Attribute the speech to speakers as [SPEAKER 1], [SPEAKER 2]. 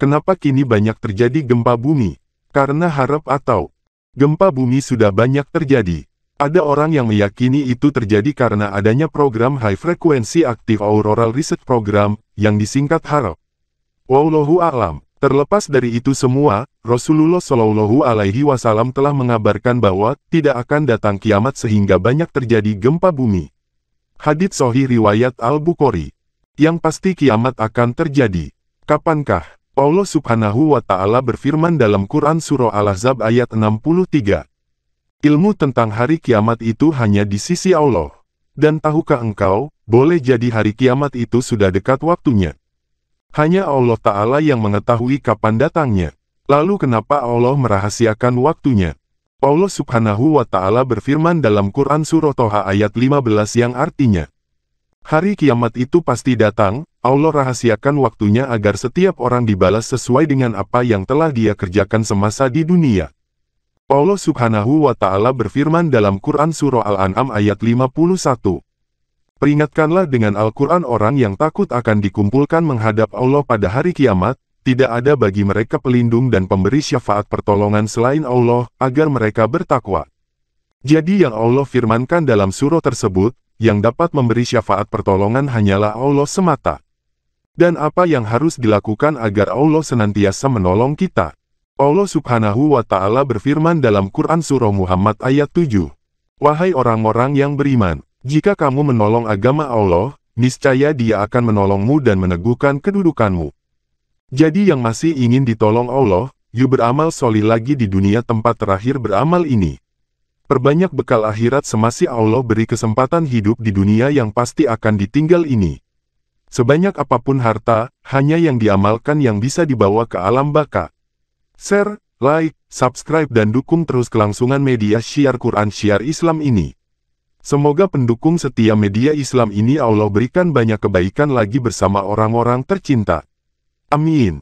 [SPEAKER 1] kenapa kini banyak terjadi gempa bumi? Karena harap atau gempa bumi sudah banyak terjadi. Ada orang yang meyakini itu terjadi karena adanya program High Frequency Active Auroral Research Program, yang disingkat HARP. Wallahu a'lam. Terlepas dari itu semua, Rasulullah Shallallahu Alaihi Wasallam telah mengabarkan bahwa tidak akan datang kiamat sehingga banyak terjadi gempa bumi. Hadits Sahih riwayat Al-Bukhari. Yang pasti kiamat akan terjadi. Kapankah? Allah Subhanahu wa Ta'ala berfirman dalam Quran Surah Al-Ahzab ayat 63. Ilmu tentang hari kiamat itu hanya di sisi Allah. Dan tahukah engkau, boleh jadi hari kiamat itu sudah dekat waktunya. Hanya Allah Ta'ala yang mengetahui kapan datangnya. Lalu kenapa Allah merahasiakan waktunya? Allah Subhanahu wa Ta'ala berfirman dalam Quran Surah Toha ayat 15 yang artinya, hari kiamat itu pasti datang, Allah rahasiakan waktunya agar setiap orang dibalas sesuai dengan apa yang telah dia kerjakan semasa di dunia. Allah Subhanahu wa Ta'ala berfirman dalam Quran Surah Al-An'am ayat 51. Peringatkanlah dengan Al-Quran orang yang takut akan dikumpulkan menghadap Allah pada hari kiamat, tidak ada bagi mereka pelindung dan pemberi syafaat pertolongan selain Allah, agar mereka bertakwa. Jadi yang Allah firmankan dalam surah tersebut, yang dapat memberi syafaat pertolongan hanyalah Allah semata. Dan apa yang harus dilakukan agar Allah senantiasa menolong kita? Allah Subhanahu wa Ta'ala berfirman dalam Quran Surah Muhammad ayat 7. Wahai orang-orang yang beriman, jika kamu menolong agama Allah, niscaya Dia akan menolongmu dan meneguhkan kedudukanmu. Jadi yang masih ingin ditolong Allah, yuk beramal solih lagi di dunia tempat terakhir beramal ini. Perbanyak bekal akhirat semasih Allah beri kesempatan hidup di dunia yang pasti akan ditinggal ini. Sebanyak apapun harta, hanya yang diamalkan yang bisa dibawa ke alam baka. Share, like, subscribe dan dukung terus kelangsungan media Syiar Quran Syiar Islam ini. Semoga pendukung setia media Islam ini Allah berikan banyak kebaikan lagi bersama orang-orang tercinta. Amin.